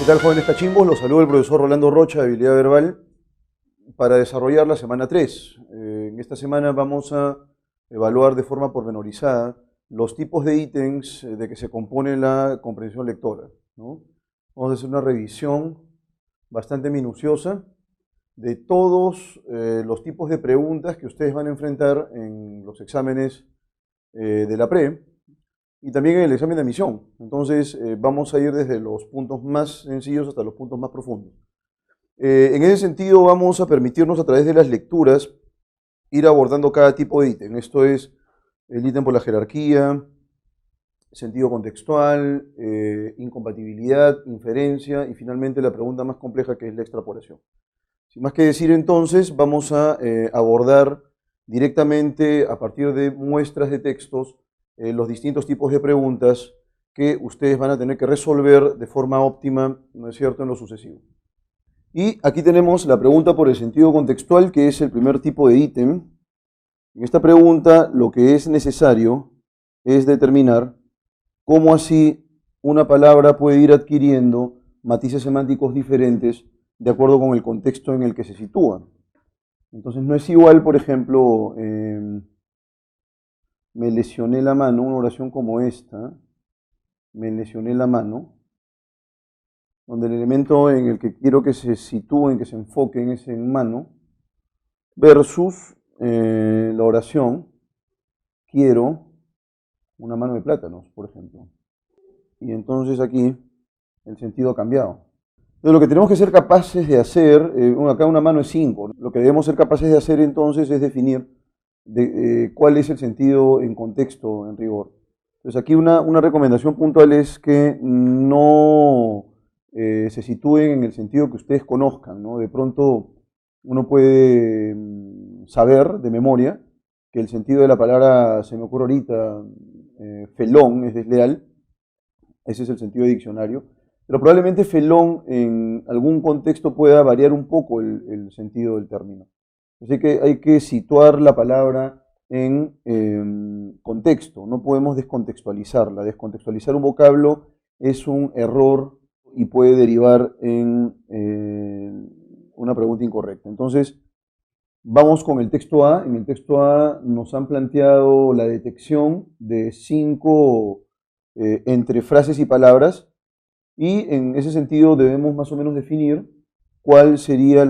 ¿Qué tal, jóvenes cachimbos? Los saluda el profesor Rolando Rocha de Habilidad Verbal para desarrollar la semana 3. En esta semana vamos a evaluar de forma pormenorizada los tipos de ítems de que se compone la comprensión lectora, ¿no? Vamos a hacer una revisión bastante minuciosa de todos los tipos de preguntas que ustedes van a enfrentar en los exámenes de la PRE y también en el examen de admisión. Entonces vamos a ir desde los puntos más sencillos hasta los puntos más profundos. En ese sentido vamos a permitirnos a través de las lecturas ir abordando cada tipo de ítem. Esto es el ítem por la jerarquía, sentido contextual, incompatibilidad, inferencia y finalmente la pregunta más compleja que es la extrapolación. Sin más que decir entonces, vamos a abordar directamente a partir de muestras de textos los distintos tipos de preguntas que ustedes van a tener que resolver de forma óptima, ¿no es cierto?, en lo sucesivo. Y aquí tenemos la pregunta por el sentido contextual, que es el primer tipo de ítem. En esta pregunta lo que es necesario es determinar cómo así una palabra puede ir adquiriendo matices semánticos diferentes de acuerdo con el contexto en el que se sitúa. Entonces no es igual, por ejemplo, me lesioné la mano, una oración como esta, me lesioné la mano, donde el elemento en el que quiero que se sitúen, que se enfoquen es en mano, versus la oración, quiero una mano de plátanos, por ejemplo. Y entonces aquí el sentido ha cambiado. Entonces lo que tenemos que ser capaces de hacer, acá una mano es 5, lo que debemos ser capaces de hacer entonces es definir cuál es el sentido en contexto, en rigor. Entonces aquí una recomendación puntual es que no se sitúen en el sentido que ustedes conozcan, ¿no? De pronto uno puede saber de memoria que el sentido de la palabra, se me ocurre ahorita, felón es desleal, ese es el sentido de diccionario, pero probablemente felón en algún contexto pueda variar un poco el sentido del término. Así que hay que situar la palabra en contexto, no podemos descontextualizarla. Descontextualizar un vocablo es un error y puede derivar en una pregunta incorrecta. Entonces, vamos con el texto A. En el texto A nos han planteado la detección de 5 entre frases y palabras y en ese sentido debemos más o menos definir cuál sería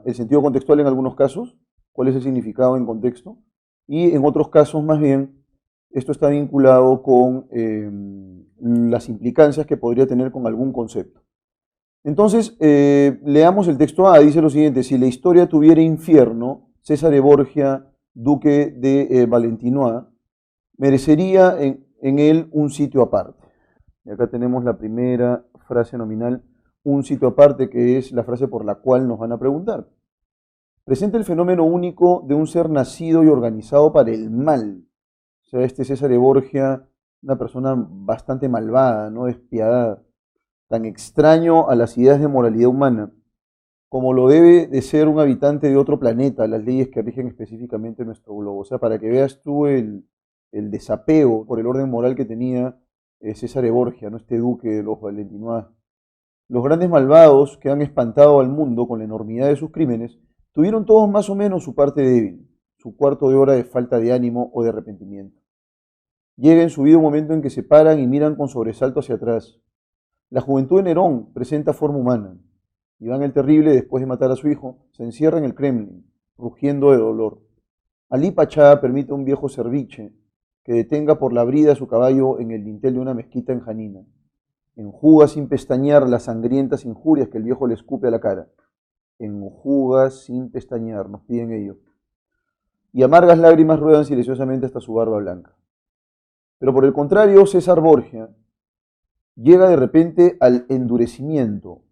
el sentido contextual en algunos casos, cuál es el significado en contexto, y en otros casos más bien esto está vinculado con las implicancias que podría tener con algún concepto. Entonces, leamos el texto A, dice lo siguiente: si la historia tuviera infierno, César Borgia, duque de Valentinois, merecería en él un sitio aparte. Y acá tenemos la primera frase nominal, un sitio aparte, que es la frase por la cual nos van a preguntar. Presenta el fenómeno único de un ser nacido y organizado para el mal. O sea, este César Borgia, una persona bastante malvada, ¿no?, despiadada, tan extraño a las ideas de moralidad humana, como lo debe de ser un habitante de otro planeta, las leyes que rigen específicamente nuestro globo. O sea, para que veas tú el desapego por el orden moral que tenía César Borgia, ¿no?, este duque de los Valentinois. Los grandes malvados que han espantado al mundo con la enormidad de sus crímenes tuvieron todos más o menos su parte débil, su cuarto de hora de falta de ánimo o de arrepentimiento. Llega en su vida un momento en que se paran y miran con sobresalto hacia atrás. La juventud de Nerón presenta forma humana. Iván el Terrible, después de matar a su hijo, se encierra en el Kremlin, rugiendo de dolor. Alí Pachá permite a un viejo cerviche que detenga por la brida a su caballo en el dintel de una mezquita en Janina. Enjuga sin pestañear las sangrientas injurias que el viejo le escupe a la cara. Enjuga sin pestañear, nos piden ellos. Y amargas lágrimas ruedan silenciosamente hasta su barba blanca. Pero por el contrario, César Borgia llega de repente al endurecimiento.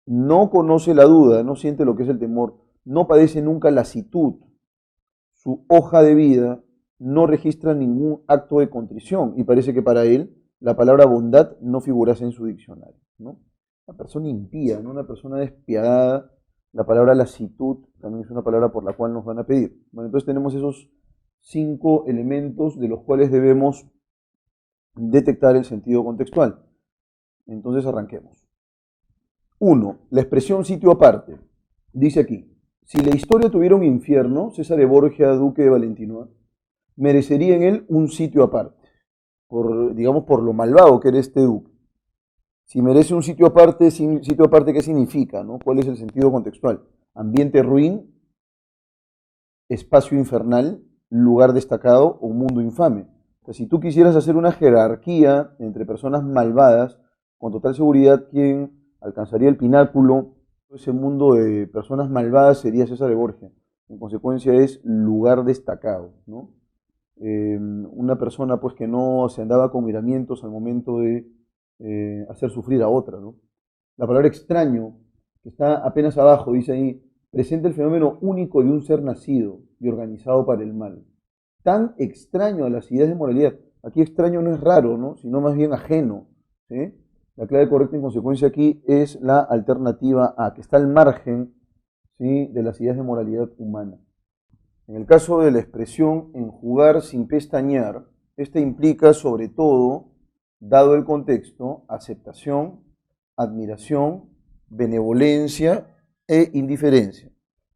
No conoce la duda, no siente lo que es el temor, no padece nunca lasitud. Su hoja de vida no registra ningún acto de contrición y parece que para él la palabra bondad no figurase en su diccionario, ¿no? Una persona impía, ¿no?, una persona despiadada. La palabra lasitud también es una palabra por la cual nos van a pedir. Bueno, entonces tenemos esos 5 elementos de los cuales debemos detectar el sentido contextual. Entonces arranquemos. 1. La expresión sitio aparte. Dice aquí, si la historia tuviera un infierno, César de Borgia, duque de Valentinois, merecería en él un sitio aparte, digamos por lo malvado que era este duque. Si merece un sitio aparte, ¿qué significa? ¿No? ¿Cuál es el sentido contextual? Ambiente ruin, espacio infernal, lugar destacado o mundo infame. O sea, si tú quisieras hacer una jerarquía entre personas malvadas, con total seguridad quien alcanzaría el pináculo de ese mundo de personas malvadas sería César de Borgia. En consecuencia es lugar destacado, ¿no? Una persona pues que no se andaba con miramientos al momento de hacer sufrir a otra, ¿no? La palabra extraño, que está apenas abajo, dice ahí, presenta el fenómeno único de un ser nacido y organizado para el mal. Tan extraño a las ideas de moralidad. Aquí extraño no es raro, ¿no? Sino más bien ajeno, ¿sí? La clave correcta en consecuencia aquí es la alternativa A, que está al margen, ¿sí?, de las ideas de moralidad humana. En el caso de la expresión enjugar sin pestañear, esta implica sobre todo, dado el contexto, aceptación, admiración, benevolencia e indiferencia.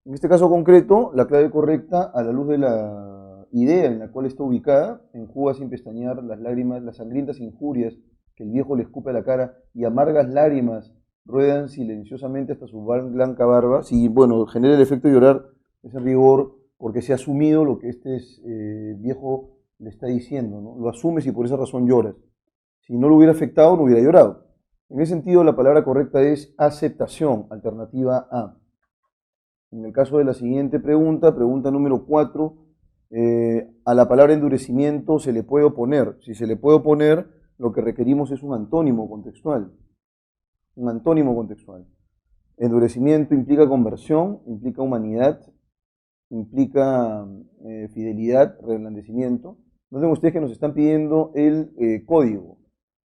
En este caso concreto, la clave correcta, a la luz de la idea en la cual está ubicada, enjuga sin pestañear las lágrimas, las sangrientas injurias que el viejo le escupe a la cara y amargas lágrimas ruedan silenciosamente hasta su blanca barba. Si, bueno, genera el efecto de llorar, ese rigor, porque se ha asumido lo que este viejo le está diciendo, ¿no? Lo asumes y por esa razón lloras. Si no lo hubiera afectado, no hubiera llorado. En ese sentido, la palabra correcta es aceptación, alternativa A. En el caso de la siguiente pregunta, pregunta número 4, a la palabra endurecimiento se le puede oponer. Si se le puede oponer, lo que requerimos es un antónimo contextual. Un antónimo contextual. Endurecimiento implica conversión, implica humanidad, implica fidelidad, reblandecimiento. Noten ustedes que nos están pidiendo el código,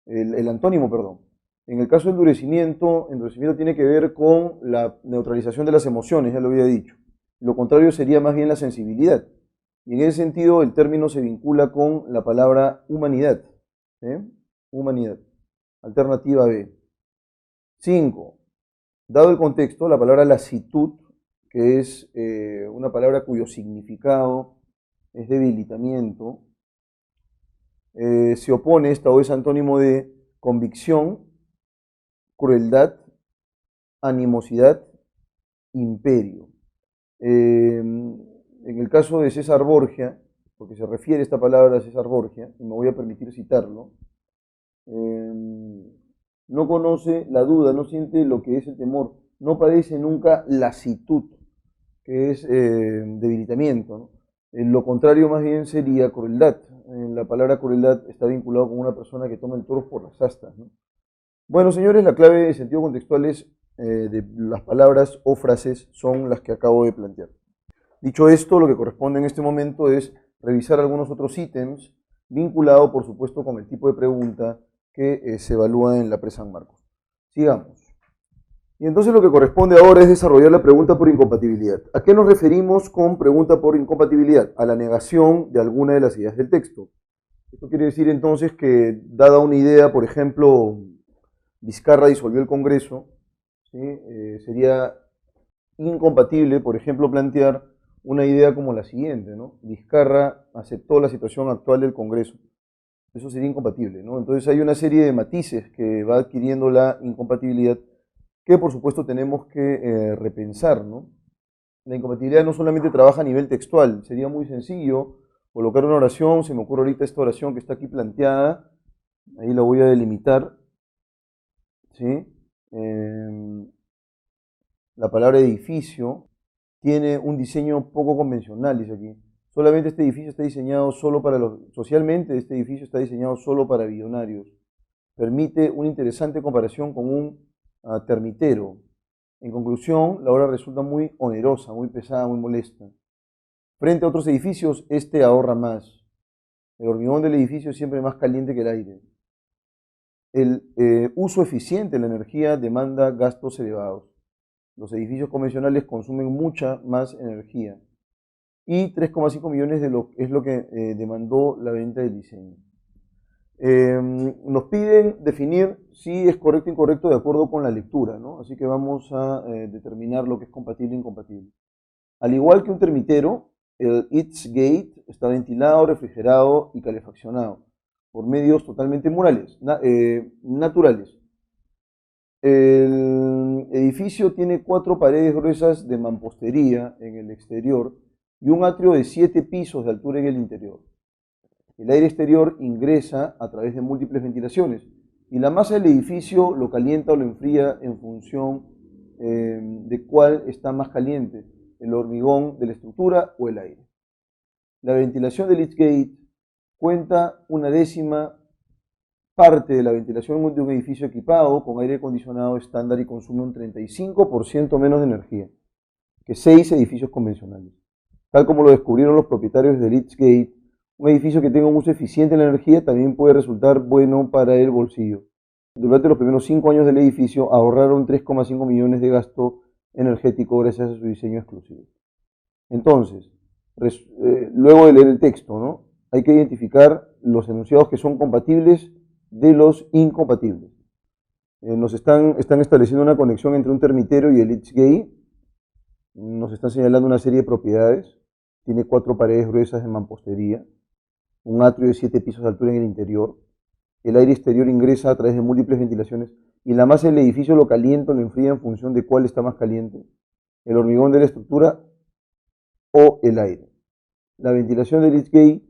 el antónimo, perdón. En el caso de endurecimiento tiene que ver con la neutralización de las emociones, ya lo había dicho. Lo contrario sería más bien la sensibilidad. Y en ese sentido el término se vincula con la palabra humanidad. ¿Sí? Humanidad. Alternativa B. 5. Dado el contexto, la palabra lasitud, que es una palabra cuyo significado es debilitamiento, se opone, esta o es antónimo de convicción, crueldad, animosidad, imperio. En el caso de César Borgia, porque se refiere esta palabra a César Borgia, y me voy a permitir citarlo, no conoce la duda, no siente lo que es el temor, no padece nunca lasitud, que es debilitamiento, ¿no? Lo contrario más bien sería crueldad. La palabra crueldad está vinculada con una persona que toma el toro por las astas, ¿no? Bueno, señores, la clave de sentido contextual es de las palabras o frases son las que acabo de plantear. Dicho esto, lo que corresponde en este momento es revisar algunos otros ítems vinculados, por supuesto, con el tipo de pregunta que se evalúa en la pre-San Marcos. Sigamos. Y entonces lo que corresponde ahora es desarrollar la pregunta por incompatibilidad. ¿A qué nos referimos con pregunta por incompatibilidad? A la negación de alguna de las ideas del texto. Esto quiere decir entonces que, dada una idea, por ejemplo, Vizcarra disolvió el Congreso, ¿sí? Sería incompatible, por ejemplo, plantear una idea como la siguiente, ¿no? Vizcarra aceptó la situación actual del Congreso. Eso sería incompatible, ¿no? Entonces hay una serie de matices que va adquiriendo la incompatibilidad que por supuesto tenemos que repensar, ¿no? La incompatibilidad no solamente trabaja a nivel textual, sería muy sencillo colocar una oración, se me ocurre ahorita esta oración que está aquí planteada, ahí la voy a delimitar, ¿sí? La palabra edificio tiene un diseño poco convencional, dice aquí. Solamente este edificio está diseñado solo para socialmente este edificio está diseñado solo para billonarios. Permite una interesante comparación con un termitero. En conclusión, la obra resulta muy onerosa, muy pesada, muy molesta. Frente a otros edificios, este ahorra más. El hormigón del edificio es siempre más caliente que el aire. El uso eficiente de la energía demanda gastos elevados. Los edificios convencionales consumen mucha más energía. Y 3,5 millones es lo que demandó la venta del diseño. Nos piden definir si es correcto o incorrecto de acuerdo con la lectura, ¿no? Así que vamos a determinar lo que es compatible e incompatible. Al igual que un termitero, el Eats Gate está ventilado, refrigerado y calefaccionado por medios totalmente naturales. El edificio tiene 4 paredes gruesas de mampostería en el exterior y un atrio de 7 pisos de altura en el interior. El aire exterior ingresa a través de múltiples ventilaciones y la masa del edificio lo calienta o lo enfría en función de cuál está más caliente, el hormigón de la estructura o el aire. La ventilación del Liftgate cuenta una décima parte de la ventilación de un edificio equipado con aire acondicionado estándar y consume un 35% menos de energía que 6 edificios convencionales. Tal como lo descubrieron los propietarios de Liftgate, un edificio que tenga un uso eficiente en la energía también puede resultar bueno para el bolsillo. Durante los primeros 5 años del edificio ahorraron 3,5 millones de gasto energético gracias a su diseño exclusivo. Entonces, luego de leer el texto, ¿no? Hay que identificar los enunciados que son compatibles de los incompatibles. Nos están estableciendo una conexión entre un termitero y el Liftgate. Nos están señalando una serie de propiedades. Tiene 4 paredes gruesas de mampostería, un atrio de 7 pisos de altura en el interior. El aire exterior ingresa a través de múltiples ventilaciones y la masa del edificio lo calienta o lo enfría en función de cuál está más caliente, el hormigón de la estructura o el aire. La ventilación del Liftgate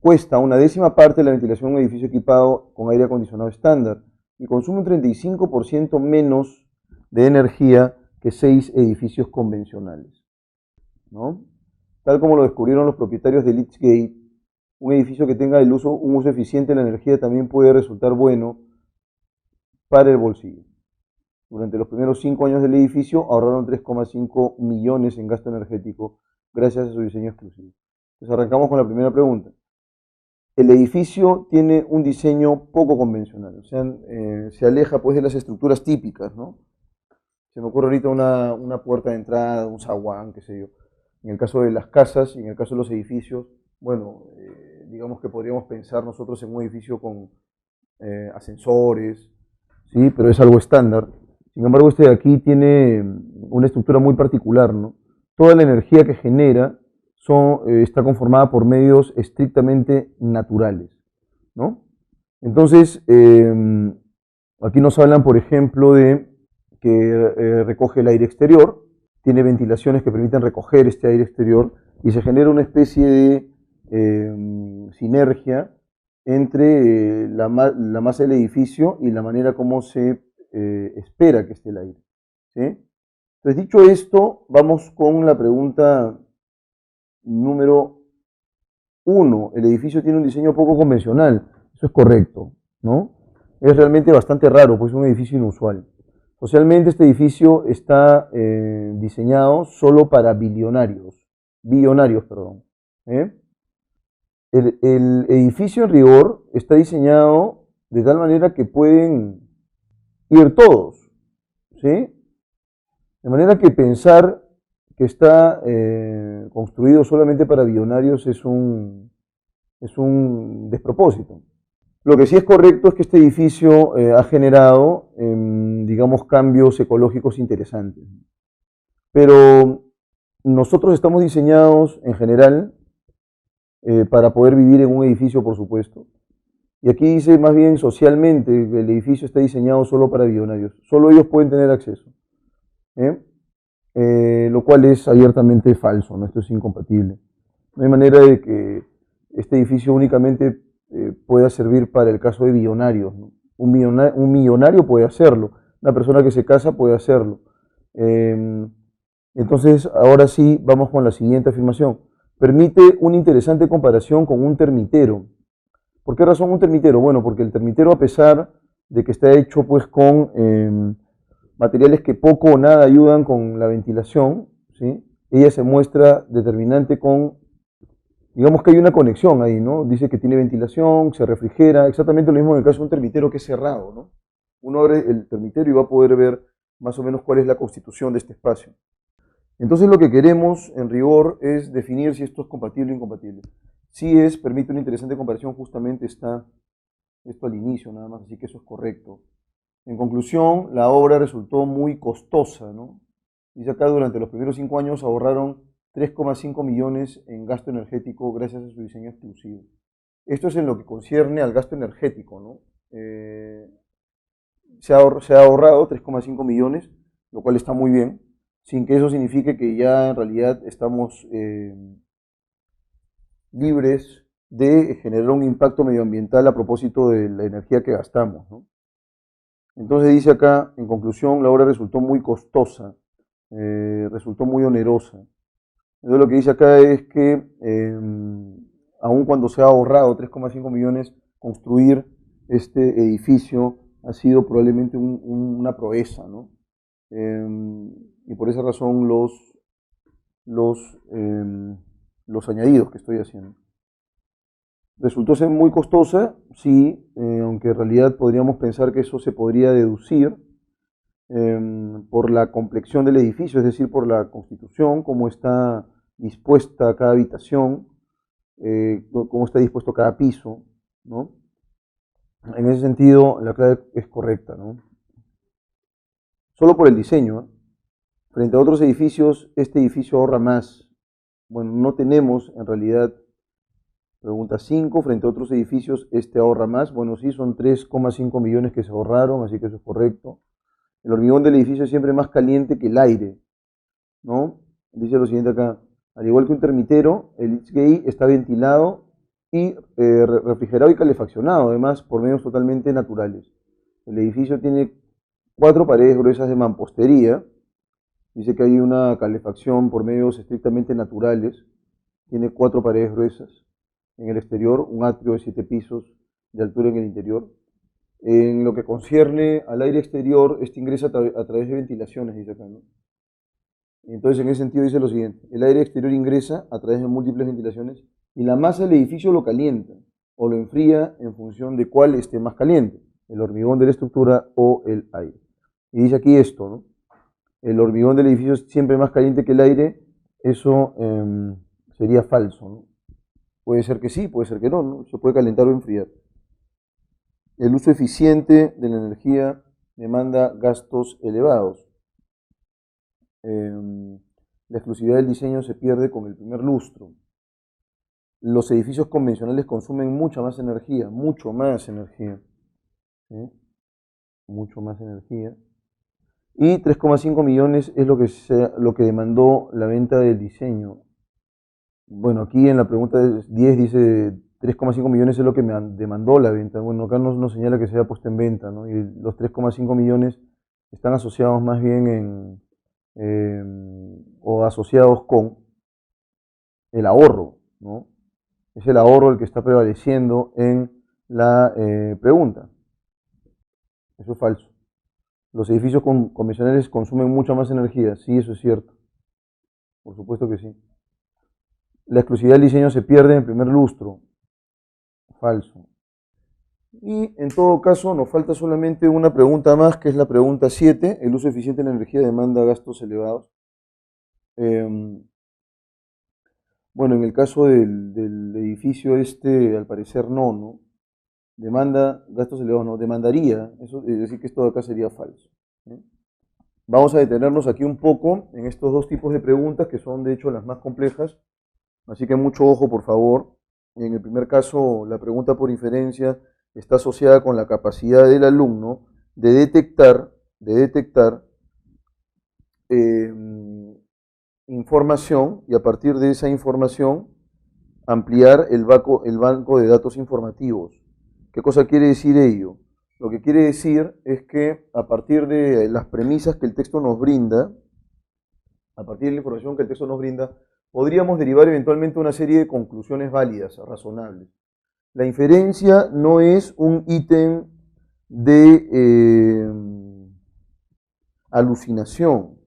cuesta una décima parte de la ventilación de un edificio equipado con aire acondicionado estándar y consume un 35% menos de energía que 6 edificios convencionales, ¿no? Tal como lo descubrieron los propietarios de Liftgate, un edificio que tenga un uso eficiente de la energía también puede resultar bueno para el bolsillo. Durante los primeros 5 años del edificio ahorraron 3,5 millones en gasto energético gracias a su diseño exclusivo. Entonces arrancamos con la primera pregunta. El edificio tiene un diseño poco convencional, o sea, se aleja pues de las estructuras típicas, ¿no? Se me ocurre ahorita una puerta de entrada, un zaguán, qué sé yo. En el caso de las casas y en el caso de los edificios, bueno, digamos que podríamos pensar nosotros en un edificio con ascensores, ¿sí? Pero es algo estándar. Sin embargo, este de aquí tiene una estructura muy particular, ¿no? Toda la energía que genera está conformada por medios estrictamente naturales, ¿no? Entonces, aquí nos hablan, por ejemplo, de que recoge el aire exterior, tiene ventilaciones que permiten recoger este aire exterior y se genera una especie de sinergia entre la masa del edificio y la manera como se espera que esté el aire, ¿sí? Entonces, dicho esto, vamos con la pregunta número 1. El edificio tiene un diseño poco convencional. Eso es correcto, ¿no? Es realmente bastante raro, pues es un edificio inusual. Socialmente este edificio está diseñado solo para billonarios, perdón. ¿Eh? El edificio en rigor está diseñado de tal manera que pueden ir todos, ¿sí? De manera que pensar que está construido solamente para billonarios es un despropósito. Lo que sí es correcto es que este edificio ha generado, digamos, cambios ecológicos interesantes. Pero nosotros estamos diseñados en general para poder vivir en un edificio, por supuesto. Y aquí dice más bien socialmente, el edificio está diseñado solo para billonarios. Solo ellos pueden tener acceso. Lo cual es abiertamente falso, ¿no? Esto es incompatible. No hay manera de que este edificio únicamente pueda servir para el caso de billonarios, ¿no? Un millonario puede hacerlo, una persona que se casa puede hacerlo. Entonces, ahora sí, vamos con la siguiente afirmación. Permite una interesante comparación con un termitero. ¿Por qué razón un termitero? Bueno, porque el termitero, a pesar de que está hecho pues con materiales que poco o nada ayudan con la ventilación, ¿sí? Ella se muestra determinante con, digamos que hay una conexión ahí, ¿no? Dice que tiene ventilación, se refrigera, exactamente lo mismo en el caso de un termitero que es cerrado, ¿no? Uno abre el termitero y va a poder ver más o menos cuál es la constitución de este espacio. Entonces lo que queremos en rigor es definir si esto es compatible o incompatible. Si permite una interesante comparación, justamente está Esto al inicio nada más, así que eso es correcto. En conclusión, la obra resultó muy costosa, ¿no? Dice acá, durante los primeros 5 años ahorraron 3,5 millones en gasto energético gracias a su diseño exclusivo. Esto es en lo que concierne al gasto energético, ¿no? Se ha ahorrado 3,5 millones, lo cual está muy bien, sin que eso signifique que ya en realidad estamos libres de generar un impacto medioambiental a propósito de la energía que gastamos, ¿no? Entonces dice acá, en conclusión, la obra resultó muy costosa, resultó muy onerosa. Entonces lo que dice acá es que aun cuando se ha ahorrado 3,5 millones, construir este edificio ha sido probablemente una proeza, ¿no? Y por esa razón los añadidos que estoy haciendo. Resultó ser muy costosa, sí, aunque en realidad podríamos pensar que eso se podría deducir por la complexión del edificio, es decir, por la constitución, cómo está dispuesta cada habitación, cómo está dispuesto cada piso, ¿no? En ese sentido, la clave es correcta, ¿no? Solo por el diseño, ¿eh? Frente a otros edificios, este edificio ahorra más. Bueno, no tenemos en realidad. Pregunta 5, frente a otros edificios, este ahorra más. Bueno, sí, son 3,5 millones que se ahorraron, así que eso es correcto. El hormigón del edificio es siempre más caliente que el aire, ¿no? Dice lo siguiente acá, al igual que un termitero, el XGI está ventilado y refrigerado y calefaccionado, además, por medios totalmente naturales. El edificio tiene 4 paredes gruesas de mampostería, dice que hay una calefacción por medios estrictamente naturales, tiene 4 paredes gruesas. En el exterior, un atrio de 7 pisos de altura en el interior. En lo que concierne al aire exterior, este ingresa a través de ventilaciones, dice acá, ¿no? Entonces, en ese sentido dice lo siguiente, el aire exterior ingresa a través de múltiples ventilaciones y la masa del edificio lo calienta o lo enfría en función de cuál esté más caliente, el hormigón de la estructura o el aire. Y dice aquí esto, ¿no? El hormigón del edificio es siempre más caliente que el aire, eso sería falso, ¿no? Puede ser que sí, puede ser que no, ¿no? Se puede calentar o enfriar. El uso eficiente de la energía demanda gastos elevados. La exclusividad del diseño se pierde con el primer lustro. Los edificios convencionales consumen mucha más energía, mucho más energía. ¿Sí? Mucho más energía. Y 3,5 millones es lo que demandó la venta del diseño. Bueno, aquí en la pregunta 10 dice 3,5 millones es lo que me demandó la venta. Bueno, acá nos señala que se haya puesto en venta, ¿no? Y los 3,5 millones están asociados más bien o asociados con el ahorro, ¿no? Es el ahorro el que está prevaleciendo en la pregunta. Eso es falso. Los edificios convencionales consumen mucha más energía. Sí, eso es cierto. Por supuesto que sí. La exclusividad del diseño se pierde en el primer lustro. Falso. Y en todo caso nos falta solamente una pregunta más, que es la pregunta 7. El uso eficiente de la energía demanda gastos elevados. Bueno, en el caso del edificio este, al parecer no. Demanda gastos elevados, no. Demandaría, eso es decir que esto de acá sería falso. ¿Sí? Vamos a detenernos aquí un poco en estos dos tipos de preguntas, que son de hecho las más complejas. Así que mucho ojo, por favor. En el primer caso, la pregunta por inferencia está asociada con la capacidad del alumno de detectar información y a partir de esa información ampliar el banco de datos informativos. ¿Qué cosa quiere decir ello? Lo que quiere decir es que a partir de las premisas que el texto nos brinda, a partir de la información que el texto nos brinda, podríamos derivar eventualmente una serie de conclusiones válidas, razonables. La inferencia no es un ítem de alucinación.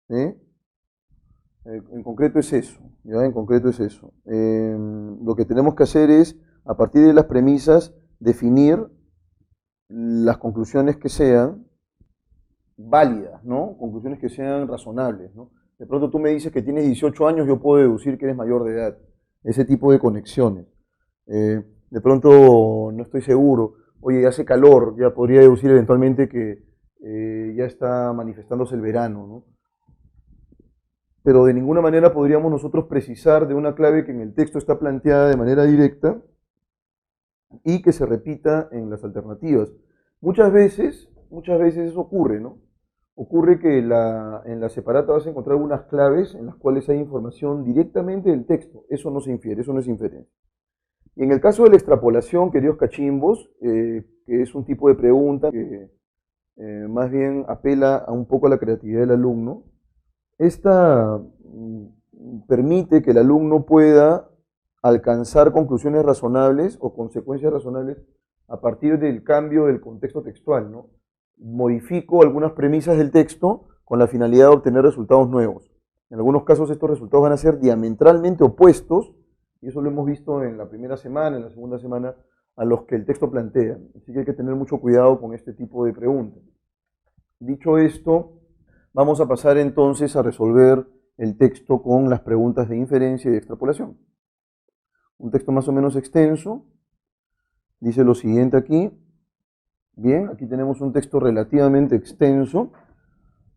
En concreto es eso. ¿Ya? En concreto es eso. Lo que tenemos que hacer es, a partir de las premisas, definir las conclusiones que sean válidas, ¿no? Conclusiones que sean razonables, ¿no? De pronto tú me dices que tienes 18 años, yo puedo deducir que eres mayor de edad. Ese tipo de conexiones. De pronto no estoy seguro. Oye, hace calor, ya podría deducir eventualmente que ya está manifestándose el verano, ¿no? Pero de ninguna manera podríamos nosotros precisar de una clave que en el texto está planteada de manera directa y que se repita en las alternativas. Muchas veces eso ocurre, ¿no? Ocurre que en la separata vas a encontrar algunas claves en las cuales hay información directamente del texto. Eso no se infiere, eso no es inferencia. Y en el caso de la extrapolación, queridos cachimbos, que es un tipo de pregunta que más bien apela a un poco a la creatividad del alumno, esta permite que el alumno pueda alcanzar conclusiones razonables o consecuencias razonables a partir del cambio del contexto textual, ¿no? Modifico algunas premisas del texto con la finalidad de obtener resultados nuevos. En algunos casos estos resultados van a ser diametralmente opuestos, y eso lo hemos visto en la primera semana, en la segunda semana, a los que el texto plantea. Así que hay que tener mucho cuidado con este tipo de preguntas. Dicho esto, vamos a pasar entonces a resolver el texto con las preguntas de inferencia y de extrapolación. Un texto más o menos extenso. Dice lo siguiente aquí. Bien, aquí tenemos un texto relativamente extenso.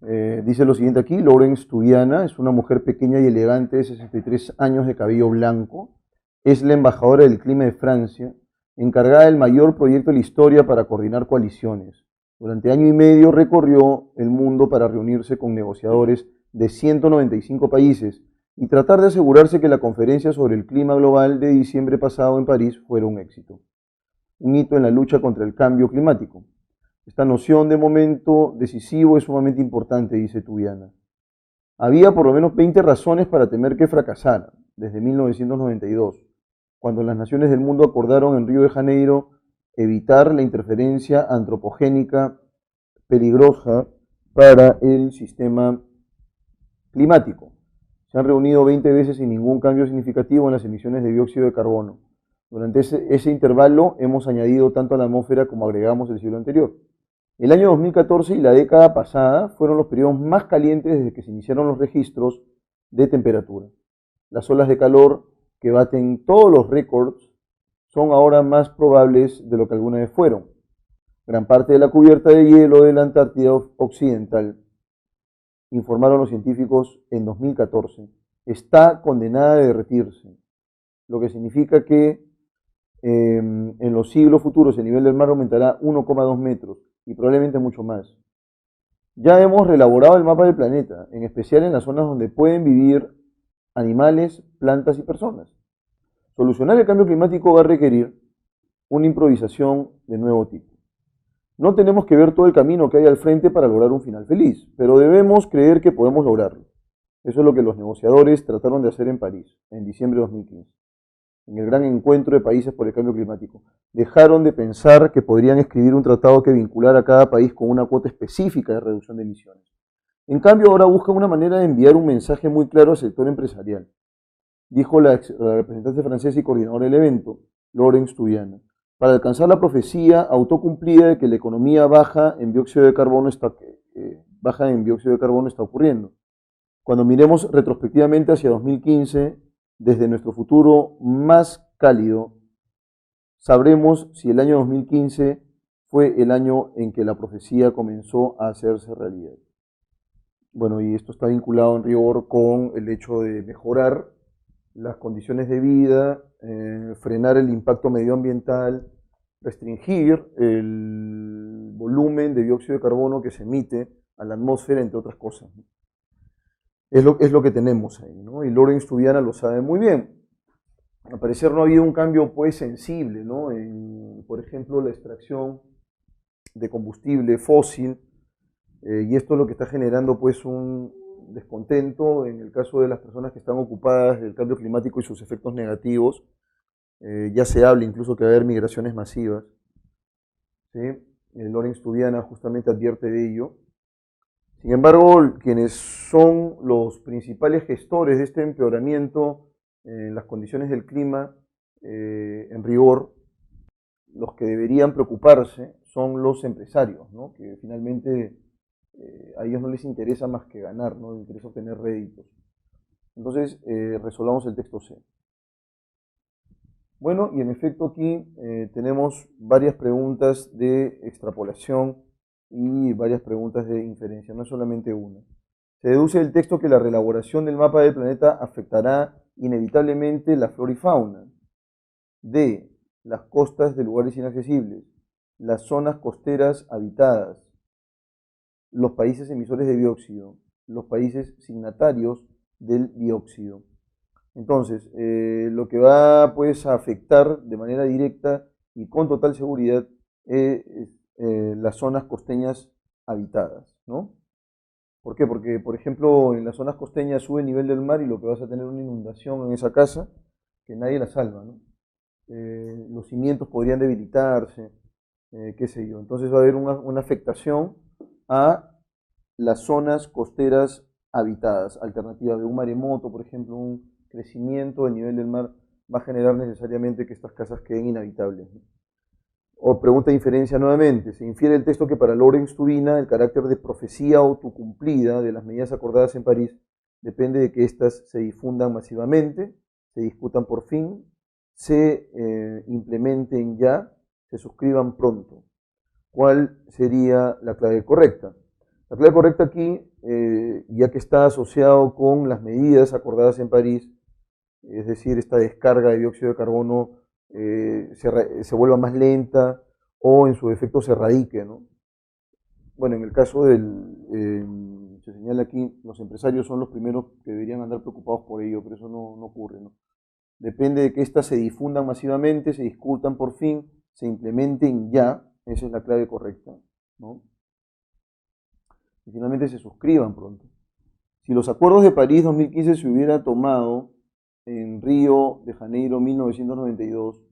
Dice lo siguiente aquí. Laurence Tubiana es una mujer pequeña y elegante de 63 años de cabello blanco. Es la embajadora del clima de Francia, encargada del mayor proyecto de la historia para coordinar coaliciones. Durante año y medio recorrió el mundo para reunirse con negociadores de 195 países y tratar de asegurarse que la conferencia sobre el clima global de diciembre pasado en París fuera un éxito. Un hito en la lucha contra el cambio climático. Esta noción de momento decisivo es sumamente importante, dice Tubiana. Había por lo menos 20 razones para temer que fracasara desde 1992, cuando las naciones del mundo acordaron en Río de Janeiro evitar la interferencia antropogénica peligrosa para el sistema climático. Se han reunido 20 veces sin ningún cambio significativo en las emisiones de dióxido de carbono. Durante ese intervalo hemos añadido tanto a la atmósfera como agregamos el siglo anterior. El año 2014 y la década pasada fueron los periodos más calientes desde que se iniciaron los registros de temperatura. Las olas de calor que baten todos los récords son ahora más probables de lo que alguna vez fueron. Gran parte de la cubierta de hielo de la Antártida Occidental, informaron los científicos en 2014, está condenada a derretirse, lo que significa que en los siglos futuros el nivel del mar aumentará 1,2 metros y probablemente mucho más. Ya hemos reelaborado el mapa del planeta, en especial en las zonas donde pueden vivir animales, plantas y personas. Solucionar el cambio climático va a requerir una improvisación de nuevo tipo. No tenemos que ver todo el camino que hay al frente para lograr un final feliz, pero debemos creer que podemos lograrlo. Eso es lo que los negociadores trataron de hacer en París, en diciembre de 2015, en el gran encuentro de países por el cambio climático. Dejaron de pensar que podrían escribir un tratado que vinculara a cada país con una cuota específica de reducción de emisiones. En cambio, ahora buscan una manera de enviar un mensaje muy claro al sector empresarial, dijo la representante francesa y coordinadora del evento, Laurence Tubiana, para alcanzar la profecía autocumplida de que la economía baja en dióxido de carbono está ocurriendo. Cuando miremos retrospectivamente hacia 2015, desde nuestro futuro más cálido, sabremos si el año 2015 fue el año en que la profecía comenzó a hacerse realidad. Bueno, y esto está vinculado en rigor con el hecho de mejorar las condiciones de vida, frenar el impacto medioambiental, restringir el volumen de dióxido de carbono que se emite a la atmósfera, entre otras cosas. Es lo que tenemos ahí, ¿no? Y Laurence Tubiana lo sabe muy bien. Al parecer no ha habido un cambio pues sensible, ¿no? Por ejemplo, la extracción de combustible fósil, y esto es lo que está generando pues un descontento en el caso de las personas que están ocupadas del cambio climático y sus efectos negativos. Ya se habla incluso que va a haber migraciones masivas, ¿sí? Laurence Tubiana justamente advierte de ello. Sin embargo, quienes son los principales gestores de este empeoramiento en las condiciones del clima, en rigor, los que deberían preocuparse son los empresarios, ¿no? Que finalmente a ellos no les interesa más que ganar, no les interesa obtener réditos. Entonces, resolvamos el texto C. Bueno, y en efecto aquí tenemos varias preguntas de extrapolación y varias preguntas de inferencia, no es solamente una. Se deduce del texto que la reelaboración del mapa del planeta afectará inevitablemente la flora y fauna de las costas de lugares inaccesibles, las zonas costeras habitadas, los países emisores de dióxido, los países signatarios del dióxido. Entonces, lo que va pues a afectar de manera directa y con total seguridad las zonas costeñas habitadas, ¿no? ¿Por qué? Porque, por ejemplo, en las zonas costeñas sube el nivel del mar y lo que vas a tener una inundación en esa casa que nadie la salva, ¿no? Los cimientos podrían debilitarse, qué sé yo. Entonces va a haber una afectación a las zonas costeras habitadas, alternativa de un maremoto, por ejemplo, un crecimiento del nivel del mar va a generar necesariamente que estas casas queden inhabitables, ¿no? O pregunta de inferencia nuevamente, se infiere el texto que para Lawrence Tubina el carácter de profecía autocumplida de las medidas acordadas en París depende de que éstas se difundan masivamente, se discutan por fin, se implementen ya, se suscriban pronto. ¿Cuál sería la clave correcta? La clave correcta aquí, ya que está asociado con las medidas acordadas en París, es decir, esta descarga de dióxido de carbono se vuelva más lenta o en su defecto se radique, ¿no? Bueno, en el caso se señala aquí, los empresarios son los primeros que deberían andar preocupados por ello, pero eso no ocurre, ¿no? Depende de que éstas se difundan masivamente, se discutan por fin, se implementen ya, esa es la clave correcta, ¿no? Y finalmente se suscriban pronto. Si los acuerdos de París 2015 se hubieran tomado en Río de Janeiro 1992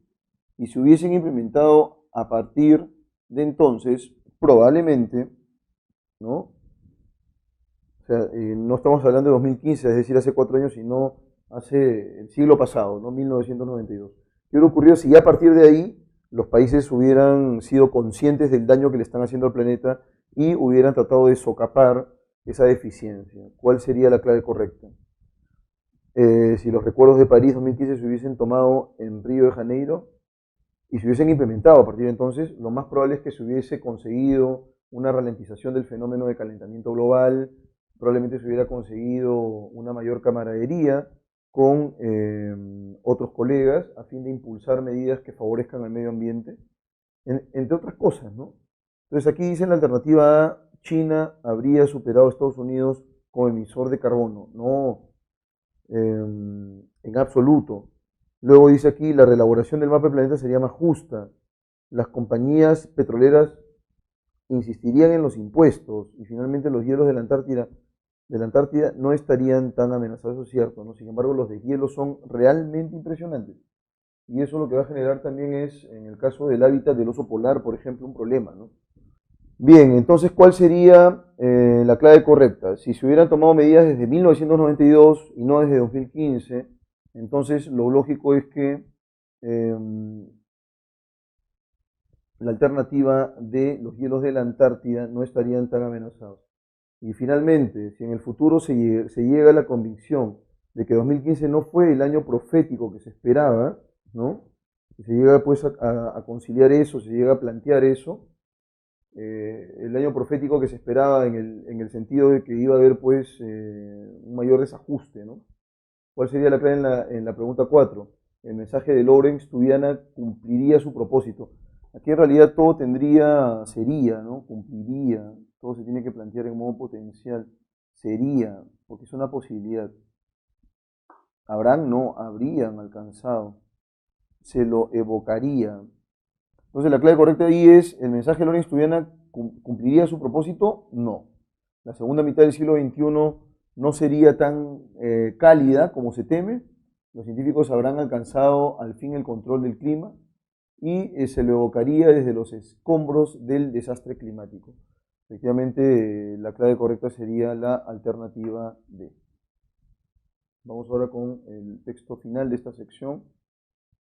y se hubiesen implementado a partir de entonces, probablemente, ¿no? O sea, no estamos hablando de 2015, es decir, hace 4 años, sino hace el siglo pasado, ¿no? 1992. ¿Qué hubiera ocurrido si ya a partir de ahí los países hubieran sido conscientes del daño que le están haciendo al planeta y hubieran tratado de socapar esa deficiencia? ¿Cuál sería la clave correcta? Si los recuerdos de París 2015 se hubiesen tomado en Río de Janeiro y se hubiesen implementado a partir de entonces, lo más probable es que se hubiese conseguido una ralentización del fenómeno de calentamiento global, probablemente se hubiera conseguido una mayor camaradería con otros colegas a fin de impulsar medidas que favorezcan al medio ambiente, entre otras cosas, ¿no? Entonces aquí dice en la alternativa A, China habría superado a Estados Unidos como emisor de carbono. No, en absoluto. Luego dice aquí, la reelaboración del mapa del planeta sería más justa. Las compañías petroleras insistirían en los impuestos y finalmente los hielos de la Antártida no estarían tan amenazados, eso es cierto, ¿no? Sin embargo, los deshielos son realmente impresionantes. Y eso lo que va a generar también es, en el caso del hábitat del oso polar, por ejemplo, un problema, ¿no? Bien, entonces, ¿cuál sería la clave correcta? Si se hubieran tomado medidas desde 1992 y no desde 2015, entonces lo lógico es que la alternativa de los hielos de la Antártida no estarían tan amenazados. Y finalmente, si en el futuro se llega a la convicción de que 2015 no fue el año profético que se esperaba, ¿no? Si se llega pues a conciliar eso, se llega a plantear eso, el año profético que se esperaba en el sentido de que iba a haber pues un mayor desajuste, ¿no? ¿Cuál sería la clave en la pregunta 4? El mensaje de Lawrence Tubiana cumpliría su propósito. Aquí en realidad todo sería, ¿no? Cumpliría, todo se tiene que plantear en modo potencial. Sería, porque es una posibilidad. Habrán, no, habrían alcanzado. Se lo evocaría. Entonces la clave correcta ahí es, ¿el mensaje de Lawrence Tubiana cumpliría su propósito? No. La segunda mitad del siglo XXI no sería tan cálida como se teme. Los científicos habrán alcanzado al fin el control del clima y se lo evocaría desde los escombros del desastre climático. Efectivamente, la clave correcta sería la alternativa D. Vamos ahora con el texto final de esta sección.